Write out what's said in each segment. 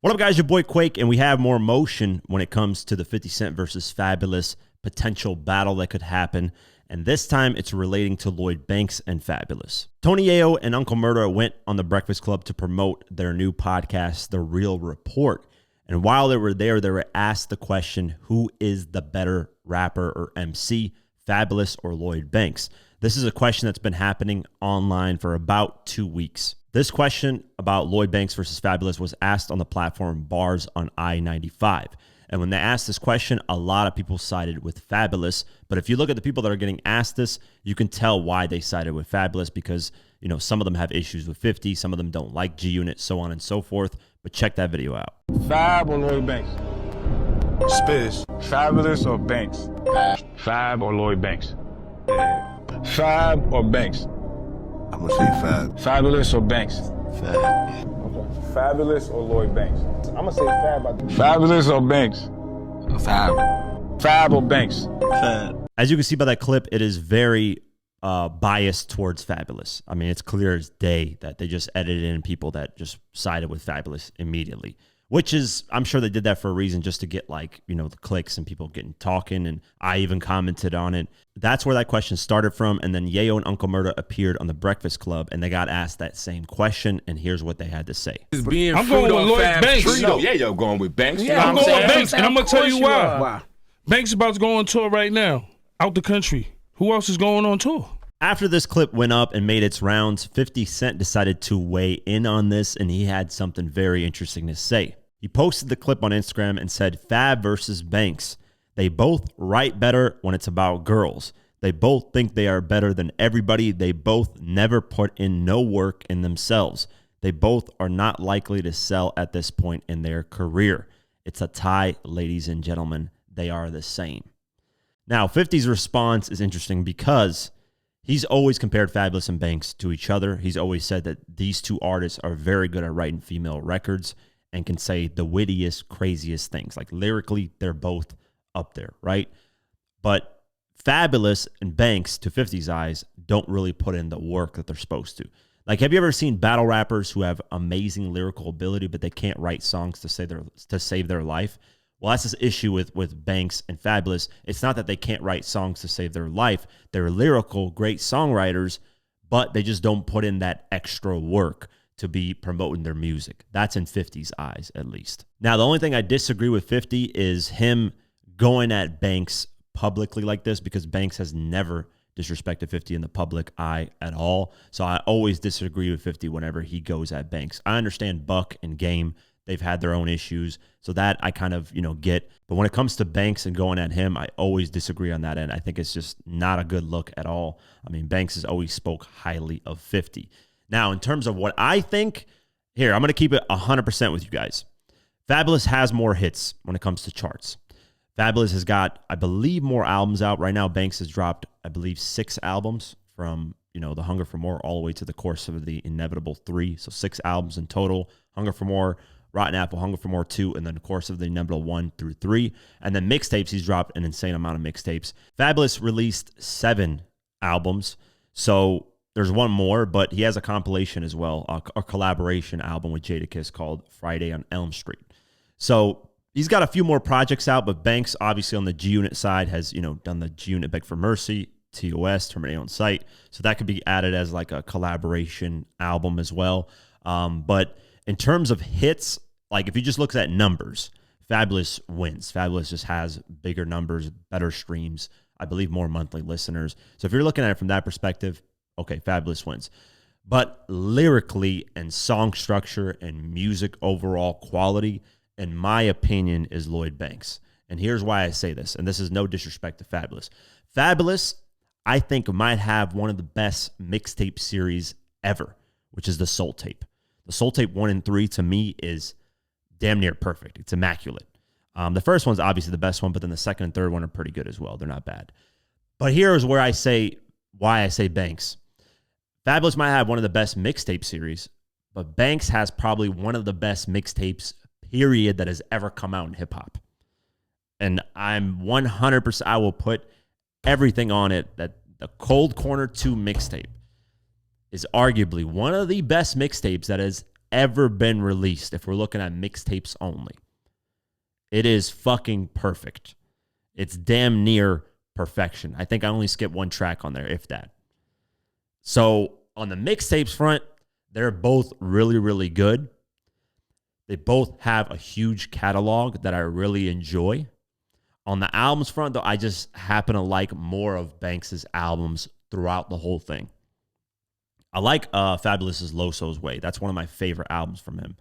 What up, guys? Your boy Quake, and we have more motion when it comes to the 50 Cent versus Fabolous potential battle that could happen. And this time, it's relating to Lloyd Banks and Fabolous. Tony Yayo and Uncle Murda went on the Breakfast Club to promote their new podcast, The Real Report. And while they were there, they were asked the question, who is the better rapper or MC, Fabolous or Lloyd Banks? This is a question that's been happening online for about 2 weeks. This question about Lloyd Banks versus Fabolous was asked on the platform Bars on I-95. And when they asked this question, a lot of people sided with Fabolous. But if you look at the people that are getting asked this, you can tell why they sided with Fabolous because, you know, some of them have issues with 50, some of them don't like G-Unit, so on and so forth. But check that video out. Fab or Lloyd Banks? Spiz. Fabolous or Banks? Fab or Lloyd Banks? Fab or Banks? I'm gonna say Fab. Fabolous or Banks? Fab. Yeah. Okay. Fabolous or Lloyd Banks? I'm gonna say Fab. Fabolous or Banks? Fab. Fab or Banks? Fab. As you can see by that clip, it is very biased towards Fabolous. I mean, it's clear as day that they just edited in people that just sided with Fabolous immediately. Which is, I'm sure they did that for a reason, just to get, like, you know, the clicks and people getting talking, and I even commented on it. That's where that question started from, and then Yayo and Uncle Murda appeared on the Breakfast Club, and they got asked that same question, and here's what they had to say. I'm going with Lloyd Banks. No, Yayo going with Banks. Yeah, I'm going with Banks, and I'm going to tell you why. Why? Banks about to go on tour right now, out the country. Who else is going on tour? After this clip went up and made its rounds, 50 Cent decided to weigh in on this, and he had something very interesting to say. He posted the clip on Instagram and said, Fab versus Banks. They both write better when it's about girls. They both think they are better than everybody. They both never put in no work in themselves. They both are not likely to sell at this point in their career. It's a tie, ladies and gentlemen. They are the same. Now, 50's response is interesting because he's always compared Fabolous and Banks to each other. He's always said that these two artists are very good at writing female records and can say the wittiest, craziest things. Like lyrically, they're both up there, right? But Fabolous and Banks, to 50's eyes, don't really put in the work that they're supposed to. Like, have you ever seen battle rappers who have amazing lyrical ability, but they can't write songs to save their life? Well, that's this issue with Banks and Fabolous. It's not that they can't write songs to save their life. They're lyrical, great songwriters, but they just don't put in that extra work to be promoting their music. That's in 50's eyes, at least. Now, the only thing I disagree with 50 is him going at Banks publicly like this, because Banks has never disrespected 50 in the public eye at all. So I always disagree with 50 whenever he goes at Banks. I understand Buck and Game, they've had their own issues, so that I kind of, you know, get. But when it comes to Banks and going at him, I always disagree on that end. I think it's just not a good look at all. I mean, Banks has always spoke highly of 50. Now, in terms of what I think, here, I'm going to keep it 100% with you guys. Fabolous has more hits when it comes to charts. Fabolous has got, I believe, more albums out. Right now, Banks has dropped, I believe, 6 albums from, you know, The Hunger for More all the way to The Course of the Inevitable 3. So 6 albums in total. Hunger for More, Rotten Apple, Hunger for More 2, and then The Course of the Inevitable 1 through 3. And then mixtapes, he's dropped an insane amount of mixtapes. Fabolous released 7 albums. So there's one more, but he has a compilation as well, a collaboration album with Jadakiss called Friday on Elm Street. So he's got a few more projects out, but Banks, obviously on the G-Unit side, has, you know, done the G-Unit Beg for Mercy, TOS, Terminate on Sight. So that could be added as like a collaboration album as well. But in terms of hits, like if you just look at numbers, Fabolous wins. Fabolous just has bigger numbers, better streams, I believe more monthly listeners. So if you're looking at it from that perspective, okay, Fabolous wins. But lyrically and song structure and music overall quality, in my opinion, is Lloyd Banks. And here's why I say this, and this is no disrespect to Fabolous. Fabolous, I think, might have one of the best mixtape series ever, which is the Soul Tape. The Soul Tape 1 and 3, to me, is damn near perfect. It's immaculate. The first one's obviously the best one, but then the second and third one are pretty good as well. They're not bad. But here is where I say, why I say Banks. Fabolous might have one of the best mixtape series, but Banks has probably one of the best mixtapes, period, that has ever come out in hip-hop. And I'm 100%, I will put everything on it that the Cold Corner 2 mixtape is arguably one of the best mixtapes that has ever been released, if we're looking at mixtapes only. It is fucking perfect. It's damn near perfection. I think I only skipped one track on there, if that. So on the mixtapes front, they're both really, really good. They both have a huge catalog that I really enjoy. On the albums front, though, I just happen to like more of Banks' albums throughout the whole thing. I like Faboulous' Loso's Way. That's one of my favorite albums from him.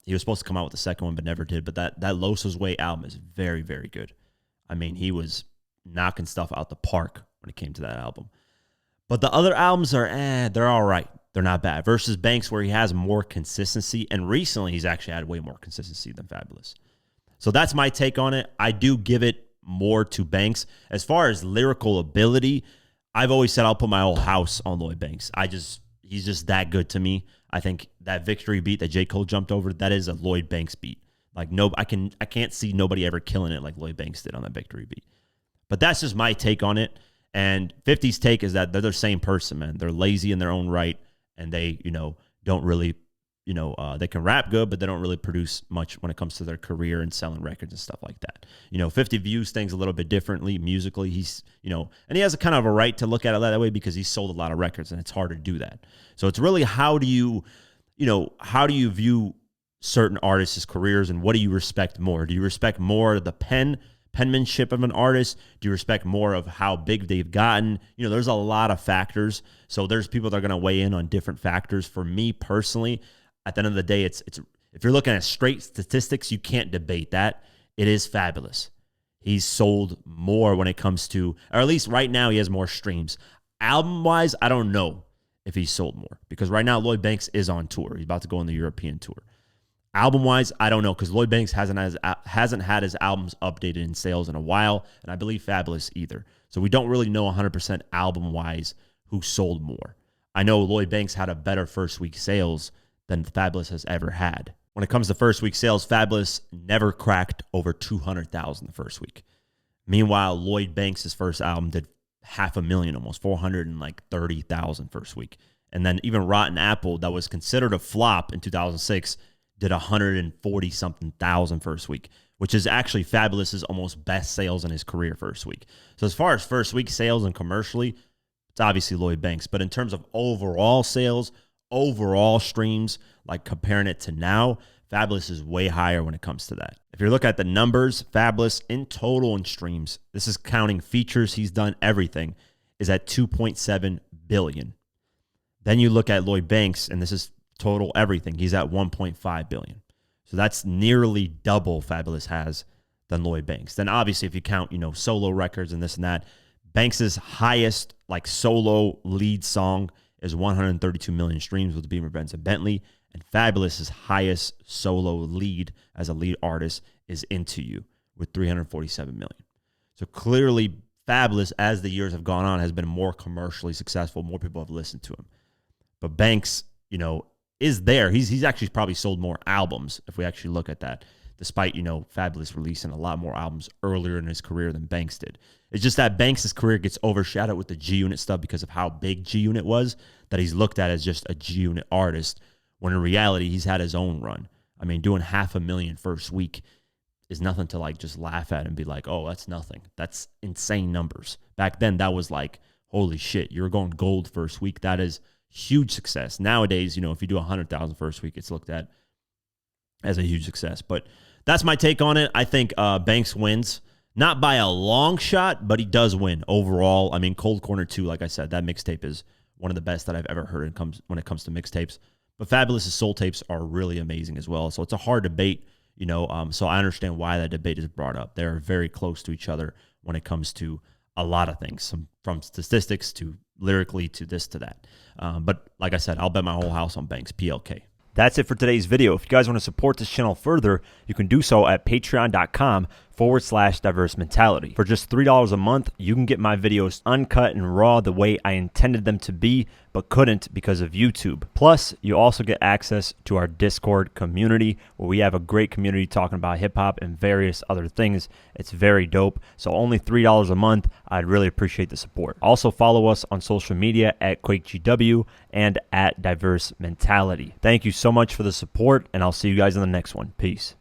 He was supposed to come out with the second one, but never did. But that Loso's Way album is very, very good. I mean, he was knocking stuff out the park when it came to that album. But the other albums are, they're all right. They're not bad. Versus Banks, where he has more consistency. And recently, he's actually had way more consistency than Fabolous. So that's my take on it. I do give it more to Banks. As far as lyrical ability, I've always said I'll put my whole house on Lloyd Banks. He's just that good to me. I think that victory beat that J. Cole jumped over, that is a Lloyd Banks beat. Like I can't see nobody ever killing it like Lloyd Banks did on that victory beat. But that's just my take on it. And 50's take is that they're the same person, man. They're lazy in their own right, and they, don't really, they can rap good, but they don't really produce much when it comes to their career and selling records and stuff like that. 50 views things a little bit differently musically. He's, and he has a kind of a right to look at it that way because he's sold a lot of records, and it's hard to do that. So it's really how do you view certain artists' careers, and what do you respect more? Do you respect more the penmanship of an artist? Do you respect more of how big they've gotten? There's a lot of factors. So there's people that are going to weigh in on different factors. For me personally, at the end of the day, it's if you're looking at straight statistics, you can't debate that. It is Fabolous. He's sold more when it comes to, or at least right now, he has more streams. Album-wise, I don't know if he's sold more, because right now Lloyd Banks is on tour. He's about to go on the European tour. Album-wise, I don't know, because Lloyd Banks hasn't had his albums updated in sales in a while, and I believe Fabolous either. So we don't really know 100% album-wise who sold more. I know Lloyd Banks had a better first week sales than Fabolous has ever had. When it comes to first week sales, Fabolous never cracked over 200,000 the first week. Meanwhile, Lloyd Banks' first album did 500,000, almost 430,000 first week. And then even Rotten Apple, that was considered a flop in 2006, did 140-something thousand first week, which is actually Faboulous' almost best sales in his career first week. So as far as first week sales and commercially, it's obviously Lloyd Banks. But in terms of overall sales, overall streams, like comparing it to now, Fabolous is way higher when it comes to that. If you look at the numbers, Fabolous in total in streams, this is counting features, he's done everything, is at 2.7 billion. Then you look at Lloyd Banks, and this is total everything. He's at 1.5 billion. So that's nearly double Fabolous has than Lloyd Banks. Then obviously if you count, solo records and this and that, Banks's highest solo lead song is 132 million streams with Beamer, Benz, and Bentley. And Faboulous' highest solo lead as a lead artist is Into You with 347 million. So clearly Fabolous, as the years have gone on, has been more commercially successful. More people have listened to him. But Banks, is there. He's actually probably sold more albums if we actually look at that, despite, Fabolous releasing a lot more albums earlier in his career than Banks did. It's just that Banks' career gets overshadowed with the G-Unit stuff because of how big G-Unit was, that he's looked at as just a G-Unit artist, when in reality, he's had his own run. I mean, doing 500,000 first week is nothing to just laugh at and be like, oh, that's nothing. That's insane numbers. Back then, that was like, holy shit, you're going gold first week. That is huge success. Nowadays, if you do 100,000 first week, it's looked at as a huge success. But that's my take on it. I think Banks wins, not by a long shot, but he does win overall. I mean, Cold Corner 2, like I said, that mixtape is one of the best that I've ever heard when it comes to mixtapes. But Fabolous' soul tapes are really amazing as well. So it's a hard debate, so I understand why that debate is brought up. They're very close to each other when it comes to a lot of things, from statistics to lyrically to this to that. But like I said, I'll bet my whole house on Banks, PLK. That's it for today's video. If you guys want to support this channel further, you can do so at patreon.com youtube.com/diverse mentality. For just $3 a month, you can get my videos uncut and raw the way I intended them to be, but couldn't because of YouTube. Plus, you also get access to our Discord community, where we have a great community talking about hip-hop and various other things. It's very dope. So only $3 a month. I'd really appreciate the support. Also follow us on social media at QuakeGW and at Diverse Mentality. Thank you so much for the support, and I'll see you guys in the next one. Peace.